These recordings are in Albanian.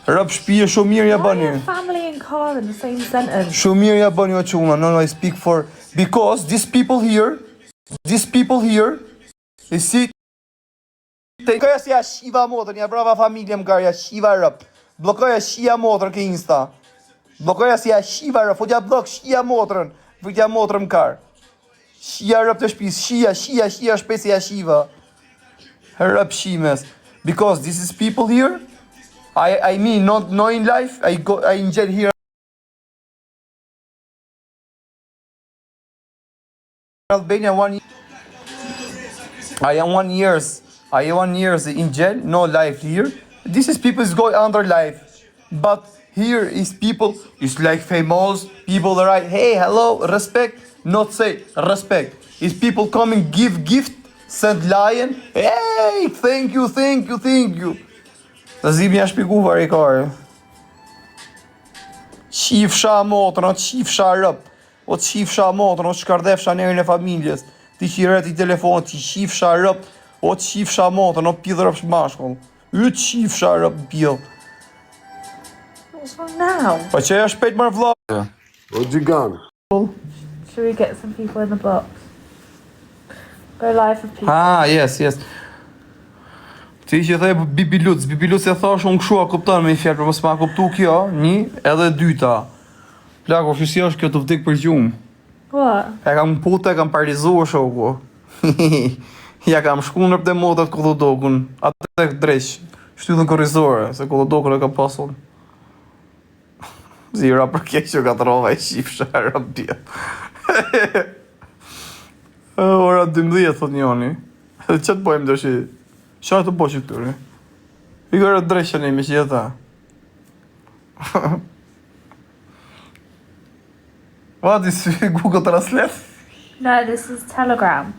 Rap shtëpia shumë mirë ja bëni. Family and car in the same sentence. Shumë mirë ja bëni o çuna. No, I speak for because these people here, they see Blokoja si ja shiva motrën, ja brava familje më garja, shiva rëp. Blokoja shia motrën ke Insta. Blokoja si ja shiva rëp, futja blok shia motrën, futja motrën më karë. Shia rëp të shpis, shia shpesi ja shiva. Rëp shimes. Because this is people here, I mean, not in life, I enjoy here. Albania I am 1 years in jail, no life here. This is people is going under life. But here is people, it's like famous, people that write, hey, hello, respect, not say respect. It's people coming, give gift, send lion, hey, thank you. Të zimi ja shpikuar i kare. Qifsha motrën, o qifsha rëp, o qifsha motrën, o shkardefsha njerin e familjes, ti qiret i telefonit, ti qifsha rëp, o qifsha motrën, o pidhë rëp shmashkull. Y qifsha rëp pidhë. What's wrong now? Pa që ja shpejt marrë vla. What you got? Should we get some people in the box? Go live for people. Ah, yes. Ti që thej Bibiluc e thash unë këshua kupton me i fjerë, për mos ma kuptu kjo, një, edhe dyta. Plako, shësi është kjo të vdik për gjumë. What? E kam putë, e kam parizuar shoku. Ja kam shku në rëpte motat kollodokun, atë e dreq, shtythën korrizore, se kollodokun e kam pasun. Zira për keq që ka të rova i shifësha e rëptia. Ora 12, thot njoni. Që të pojmë të shi? Qa të po që këtëri? I kërë dreqën e me që jeta. What is Google Translate? No, this is Telegram.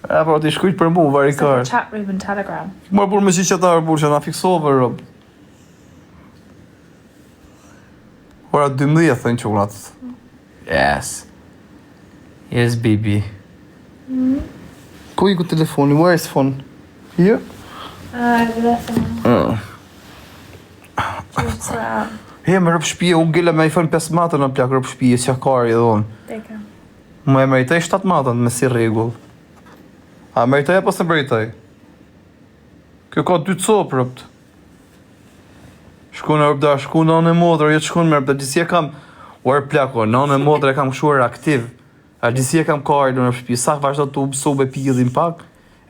E, po ti shkujt për mu, vari It's like a kërë. chat room in Telegram. Mërë për me që ta rëbur që na fiksove rëbë. Ora 12, thënë qunat. Yes, baby. Ku i ku telefoni? Where is phone? Here? We left them. Just out. He, me rëpë shpije, u gile me iPhone 5 matën në plak rëpë shpije, që kari edhe unë. Bigger. Më e meritaj 7 matën me si regull. A meritaj apo se meritaj? Kjo ka 2 copë rëpët. Shku në rëpëda, shku në anë e modrë, jo të shku në me rëpëda, gjithësi e kam, uarë plako, në anë e modrë e kam shuar aktiv. A gjithësi e kam kari në rëpë shpije, sak vazhdo të ubësobe pidhin pak,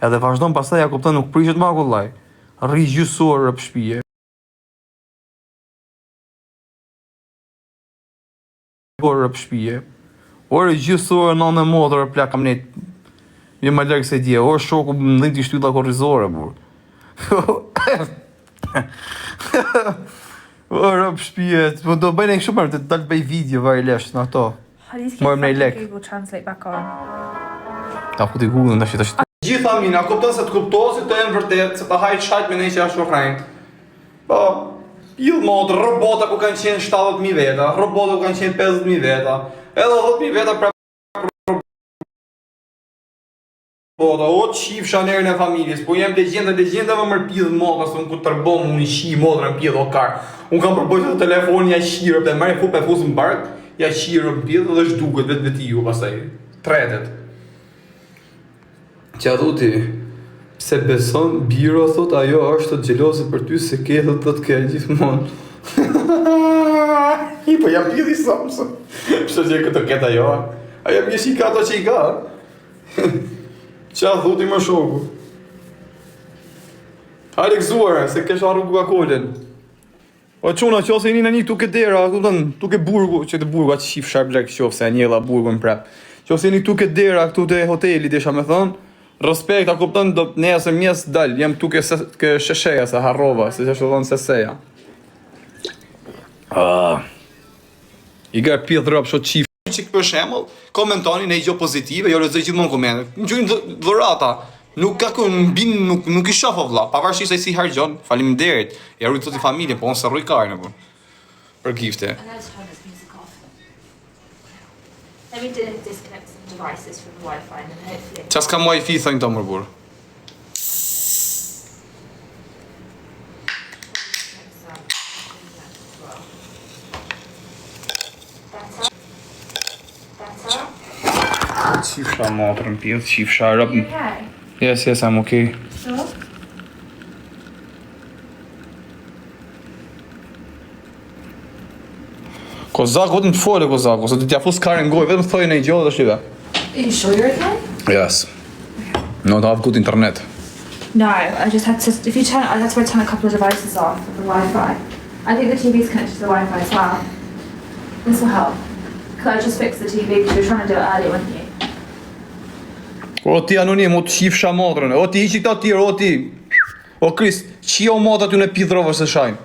edhe vazhdo në pasaj, ja kuptën nuk prishet ma kullaj. Rri gjysor rëpë shpije. Rëpë shpije. Orë gjysor në anë e modrë, plak kam net, një më lërgë se dje, orë shoku më dhënë t'i shtylla korrizore, burë. Rëpë shpije, do bëjnë e kështu mërë, të dalë të bëj video vari leshtë në ato. I need to More get me lek. Google Translate back on. Ta ku t'i Google në të shqita. Gjitha mina, kupton se t'kuptohet se të e në vërtet, se ta hajt shajt me ne që ashtu rrejnë. Po, pillë modë, robota ku kanë qenë 70.000 veta, robota ku kanë qenë 50.000 veta, edhe 10.000 veta pra robota, o qifsha njerën e familjes, po jem legjenda më mërë pillë modë, se unë ku tërbom unë i shi modë në pillë o karë. Unë kam përbojtë të telefoni ja shirë, dhe mërë fu pe fusë më barkë, ja shirë në pillë dhe shduket vetë ju pasaj, tretet. Qa thuti, pse beson, biro thot, ajo është të gjelose për ty se ke thot të ke gjithmonë. I po jam pili Samsung. Pse që këtë ketë ajo, ajo më jeshi ka ato që i ka. Qa thuti më shoku. Hajde këzuare, se kesh arru Coca-Colën. O quna, që ose i një tuk e dera, tuk e burgu, që të burgu, atë shif sharp drek qof, se a njela burgu në prep. Që ose i një tuk e dera, këtu të hotelit, isha me thonë, respekt, a kupton, do nesër mjes dal, jam këtu ke shesheja, se harrova, se që shë thonë seseja. I ga pjith rëpë shot qif. Që për shemull, komentoni në i gjo pozitive, jo lezoj gjithmonë komente. Në gjujnë dhërata, nuk i shofo vla, pavarësisht se si hargjon, faleminderit, ja rrujtë të familje, po unë se rruj karë në për gifte. Let me disconnect some devices from the Wi-Fi and then hopefully... Qa s'kam Wi-Fi, thënë të mërë burë. Qifsha motrën pjellë, qifsha rëp. You okay? Yes, I'm okay. Sure. Kozaku, vetëm të fole Kozaku, se të t'ja fus karën gojë, vetëm thoi në i gjohë dhe shqive. Are you sure you're okay? Yes. No, to have good internet. No, I just had to. If you turn, I had to turn a couple of devices off of the Wi-Fi. I think the TV's connected to the Wi-Fi as well. This will help. Could I just fix the TV because you were trying to do it earlier, weren't you? O ti anonim, o të qifsha motrën, o ti iqi këta tjerë, o ti. O Krist, qio motra ty në pidhrove se shajnë.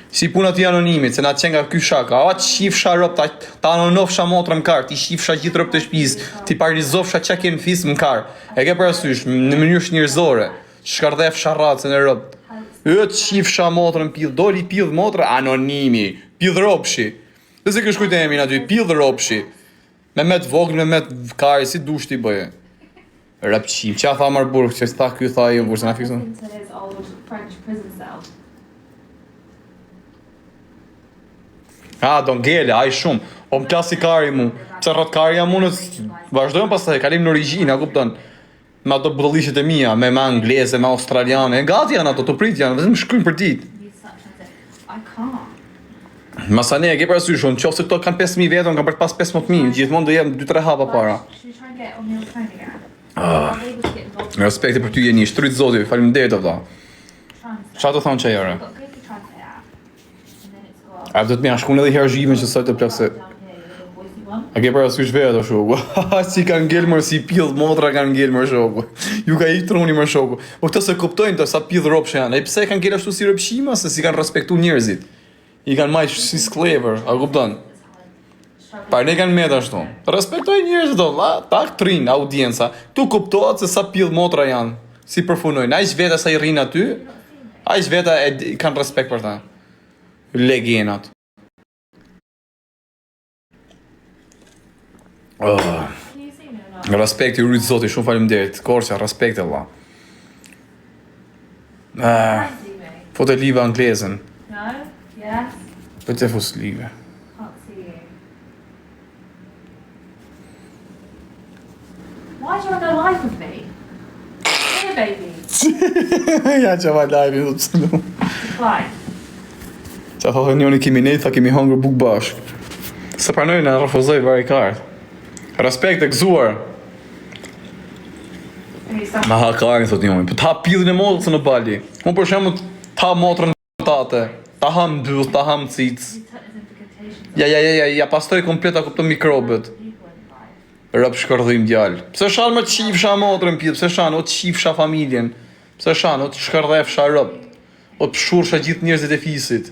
Si puna ti anonimit, se na qenë nga ky shaka. A qifsha rëp, ta anonofsha motrën m'kar, ti qifsha gjithë rëp të shpis, ti parizofsha që ke në fis m'kar. E ke parasysh, në mënyrë njerëzore, shkardhef sharracën e rëp. E të qifsha motrën pidh, doli pidh motrë, anonimi, pidh ropshi. Dhe se kësh kujtë emin aty, pidh ropshi. Me met vogl, me met kari, si dush ti bëje. Rëp qim, që a tha Marburg, që tha kjo tha jo, burse na fikson. Into his old French prison cell. Don gele, aj shumë. O më klasi kari mu. Pse rrat kari jam unë, vazhdojmë pastaj, kalim në origjinë, a kupton? Me ato budallishet e mia, me angleze, me australiane, gati janë ato, të prit janë, vetëm shkruajnë për ditë. I can't. Masane, e ke parasysh, unë qofse këto kanë 5.000 vetëm, kanë për të pas 15.000, gjithmonë do jem 2-3 hapa para. Should we try and get on your phone again? I'm able to get involved. Respekti për ty jeni, shtryt zoti, faleminderit valla. Translate. Çfarë do thonë që jore? I've got Google Translate app. And then it's got. A do të më shkon edhe herë zhimin që sot të plakse. Down here, the little voicey one. A ke parasysh vetë o shoku? Si kanë ngelmër, si pidh motra kanë ngelmër shoku. Ju ka ik truni më shoku. Po këto se kuptojnë të sa pidh ropshe janë. E pse kanë ngel ashtu si rëpshima se si kanë respektu njerëzit. I kanë marrë si sklever, a kupton? Pa ne kanë met ashtu. Respektoj njerëzit do, valla, tak trin audienca. Tu kuptohet se sa pidh motra janë, si përfunojnë. Ai vetë sa i rrin aty, ai vetë e kanë respekt për ta. Legendat. Can you see me or not? Respekti rrit zoti, shumë faleminderit. Korça, respekt valla. Can you see me? Foto live anglezën. No? Yes? Po të fus live. Can't see you. Why do you want to go live with me? Here, baby. Ja që va live do të sëndu. Fine. Qa thotë njëni kemi nejtë, tha kemi hangër buk bashk. Se pranoj në refuzoj vari kartë. Respekt e gëzuar. Can you stop? Ma ha karën, thot njëni. Po ta pidhin e motrës në bali. Unë për shemë ta motrën tate. Ta ham dyll, ta ham cicë. You took his implications. Ja pastoj komplet a kupto mikrobet. People in life. Rëp shkërdhim djallë. Pse shanë më të qifsha motrën pidh, pse shanë, o të qifsha familjen. Pse shanë, o të shkërdhefsha rëp. O të pshursha gjithë njerëzit e fisit.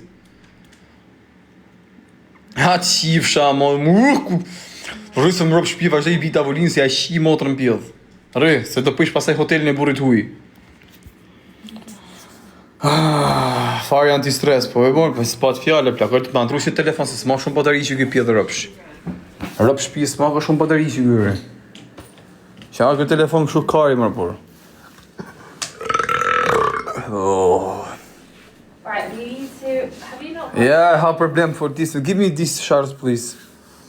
Ha të qifsha, rrësëm rëp shpi vazhdoj i bi tavolinë si a shi motrën pidh. Rrë, se të pëjsh pasaj hotelin e burit huj. Fari anti-stres, po e bon, po s'pat fjale, plakër të më antru që telefon, se s'ma shumë bateri që këj pjedh rëpsh. Rëpsh pi s'ma ka shumë bateri që këjre. Që a këtë telefon kështu kari mërë, por. Right, you need to. Have you not? Yeah, I have problem for this. Give me this shards, please.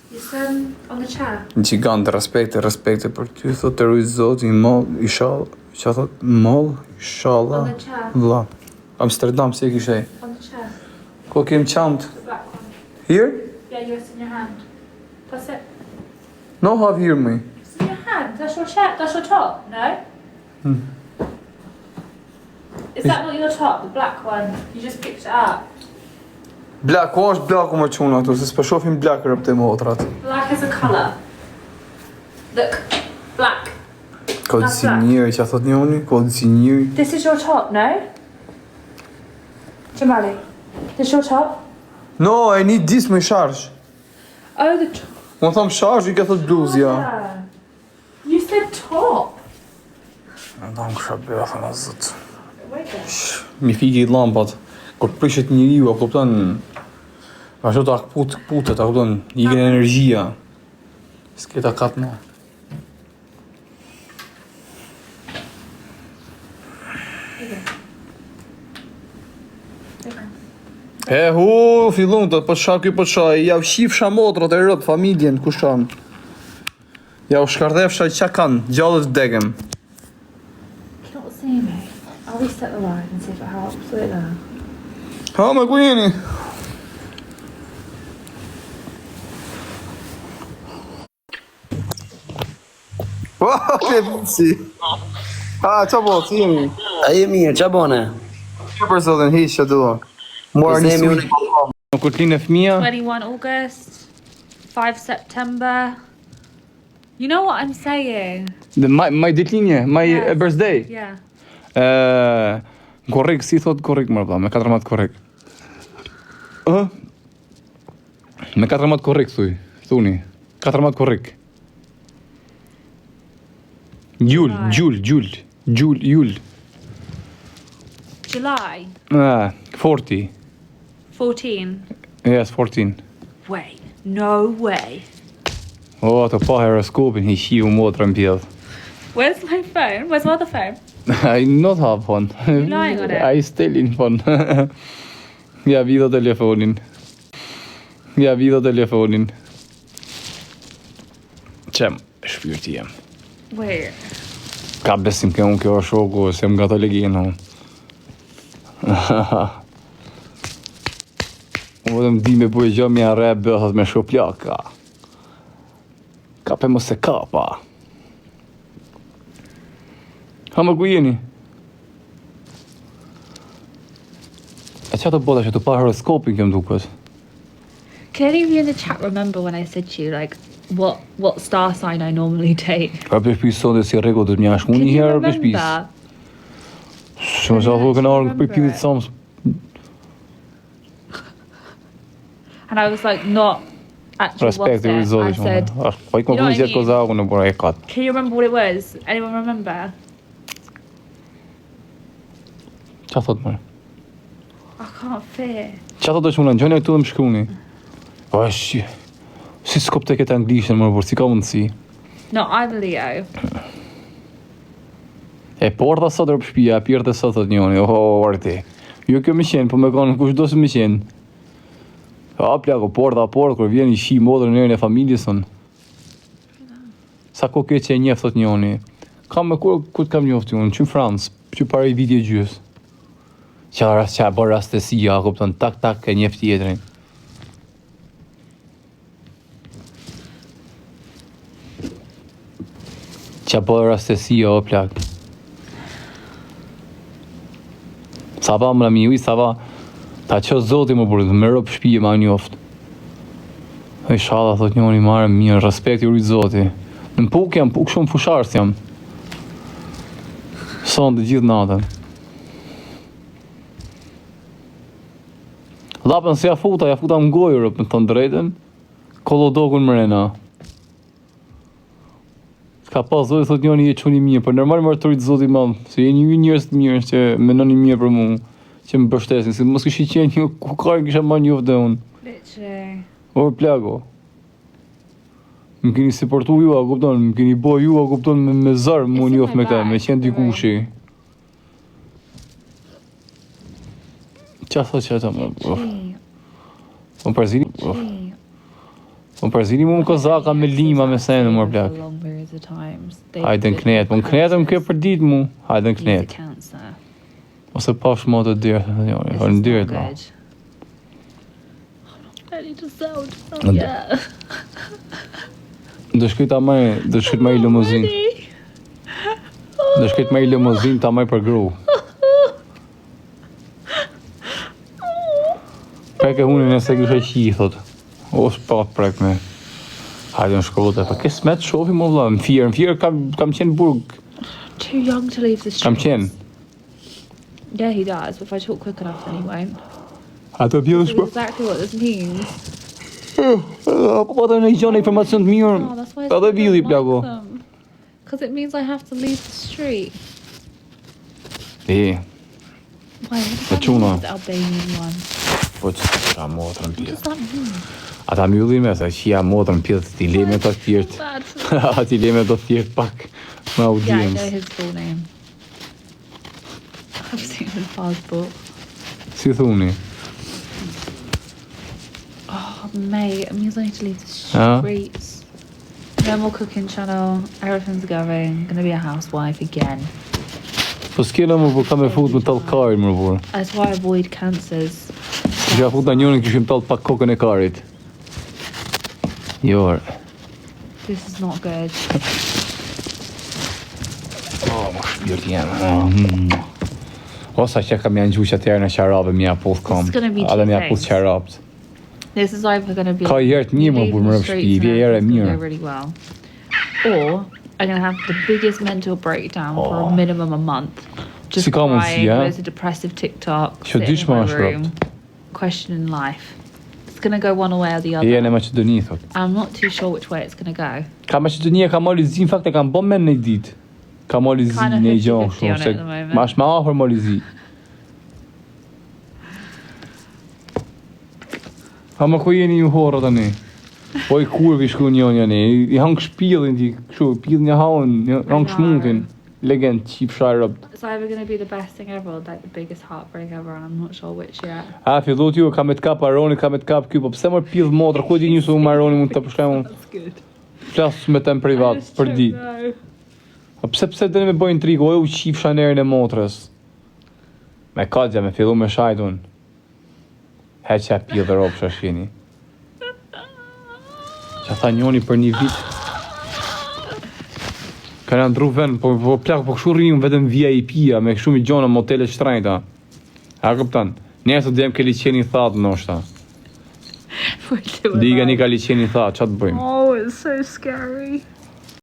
It's on the chair. Në qigante, respekte për ty, thot të rujtë zoti, mall, ishall, që thot, mall, ishallah, On the chair. vla. Amsterdam, si e kishej. On the chair. Ko kem qamt? The black one. Here? Yeah, you rest in your hand. That's it. No have here me. It's in your hand. That's your chair. That's your top. No. Is that not your top? The black one. You just picked it up. Blak, ko është blaku më quna tu, se s'po shofim blak rëp të motrat. Black is a colour. Look, black. Kodicinieri, që a thot njoni? Kodicinieri. This is your top, no? Jamali, this is your top? No, I need this me sharsh. Oh, the top. Unë tham sharsh, i ka thot bluzja. You said top. Në dam kësha bëja, thëna zët. Wait there. Mi fiki i lampat. Kur prishet njeriu, a kupton? Ashtu ta putet, a kupton? Ikën energjia. S'keta kat më. Fillon të po qa ky po qa, ja shifsha motrat e rëp familjen ku shan. Ja u shkardhefsha që kanë, gjallët degëm. Cannot see me. I'll reset the light and see if it helps. Wait there. Ha, me ku jeni? Wow, ke si. Qa po, si jemi? A je mirë, qa bone? Që për zotin, hiq që dua. Muar një Zemi sujtë. Në kutlin e fëmija. 21 August, 5 September. You know what I'm saying? My ditlinje, my Yes. birthday. Yeah. Korrik, si thot korrik më rëpla, me 4 matë korrik. Me 4 matë korrik, thuni. 4 matë korrik. Gjul. July 40. 14. Yes, 14. Wait, no way. O, të pa horoskopin, hi shiu motra në pjedh. Where's my phone? Where's my other phone? I not have phone. You're lying on it. I still in phone. Ja, video telefonin. Qem, shpirti jem. Wait. Ka besim ke unë kjo shoku, se më nga të legin unë. Unë dhe më di me bujë gjë me arre bëhët me shoplaka. Ka pe mos e kapa. Ha më ku jeni? E që të bota që të pa horoskopin kjo më duket? Can any of you in the chat remember when I said to you, like, what star sign I normally take? Ka për shpis sote si rego të mjash mu Can një you herë për shpis. remember? Shumë sa thu këna orë për pjidit sams. And I was like, not actually Respekt e what's it. I rizodi said, shumë. Pa i You know këmë what I zjetë mean? kozaku në bura e katë. can you remember what it was? Anyone remember? Qa thot mërë? I can't fear. Qa thot është më në gjënë e këtu dhe më shkruni? O, shi. Si s'kop të këtë anglishën më burë, si ka mundësi. No, I'm a Leo. E porta sot rëpë shpia, pjerë të sot thot njoni, arti. Jo kjo më qenë, po me kanë kush do se më qenë. A plako, porta, kur vjen i shi modrë në e familjes unë. Sa ko ke që e njef thot njoni. Kam me kur të kam njofti unë, që në Francë, që pare i vitje gjys. Qa e bërë rastesia, kupton, tak, e njef tjetërin. Qa bërë rastesia, o plak. Sa pa më në mi uj, sa pa ta që zoti më burë, me rëpë shpije ma njoftë. E shala, thot njoni, marë mirë, respekt i rujtë zoti. Në puk shumë fusharës jam. Sonë të gjithë natën. Lapën se ja futa më gojë rëpë, në të drejten, kolodokun mrena. Ka pas zoti, thot njoni, je quni mirë, për nërmarë më rëturit zoti madhë, se jeni ju njërës të mirës që menoni mirë për mu, që më bështesin, se mos këshi qenë një kukarë kisha ma njoftë dhe unë. Literally. O, plako. Më keni supportu ju, a kupton, më keni bo ju, a kupton, me zarë mu It's in njoftë my me këta, bag, me qenë dikushi. Qa thot që ata më... Më përzini... Më përzini mu më kozaka me lima me senë, mor plak. Hajde në knet, më në knetë më ke për ditë mu. Hajde në knet. Ose pash mo të dirët, në dirët la. Ready to sound. Yeah. Do shkrit ma i limuzin. Do shkrit ma i limuzin ta maj për gru. Prek e hunin e se kështë e qi, thot. O, s'pat prek me. Hajde në shkote, pa ke smet shofi më vla, më firë kam qenë burg. Too young to leave the streets. Kam qenë. Yeah, he does, but if I talk quick enough, then he won't. A të bjellë That's shpo. exactly what this means. Po të në i gjonë informacion të mirë, Oh, that's why I pa dhe said I bjellë i don't plako. like them. Because it means I have to leave the street. E, Why? But you know. The Albanian one. po që të ka motrën What does pjetë. that mean? Ata mjulli me, se qia motrën pjetë, ti leme të tjertë. Bad. Ti leme të tjertë pak me Yeah, I know audiencë. his full name. I've seen his passport. Si thuni? Oh, mate, it means I need to leave the Huh? streets. No more cooking channel. Everything's going. Gonna be a housewife again. Po s'kena më po kam e fut me tallkarin më por. That's why I avoid cancers. Ja fut në njërin kishim tall pak kokën e karit. Jo. This is not good. Oh, më shpirt jam. Osa që kam janë gjuqë atjerë në qarabë, mja puth kom. It's gonna be Adhe two mja things. puth qarabët. This is either gonna be Ka herë të një më burë më rëpshpi, vje herë e mirë. go really well. Or I'm gonna have the biggest mental breakdown for a minimum a month. Just Si ka mundsi, crying, ja? loads of depressive TikTok, Që sitting dysh in my ma është room, ropt. questioning life. It's gonna go one way or the other. E në Maqedoni, thot. I'm not too sure which way it's gonna go. Ka Maqedonia, ka mali zi, në fakt e kam bom men në i dit. Ka mali zi Kinda në i gjonë 50-50 on shumë, it at the moment. ma është ma afer mali zi. Ha më ku jeni ju horë të ne? Po i kurvi shku njën janë, i hangë shpillin ti, kështu, pillin një haun, hangë shmuntin. Legend, qip sharëpt. It's either gonna be the best thing ever or like the biggest heartbreak ever, and I'm not sure which yet. A, fillot ju, ka me t'kap Aroni, ka me t'kap ky, po pse më pill motra, ku e di një su më Aroni mund të përshkemu, That's good. flas me tem privat, për ditë. Po pse dëni me bojnë intrigë, o e u qif shanerin e motrës. Me kadja, me fillu me shajtun. Heqa pill dhe ropë shashini. Që tha njoni për një vit. Ka në ndru vend, po plak, po këshu rrimë vetëm VIP-a, me këshu mi gjona motelet shtrajta. A këptan, njerë të djem ke liqeni thatë nështë. Liga një ka liqeni thatë, që të bëjmë? Oh, it's so scary.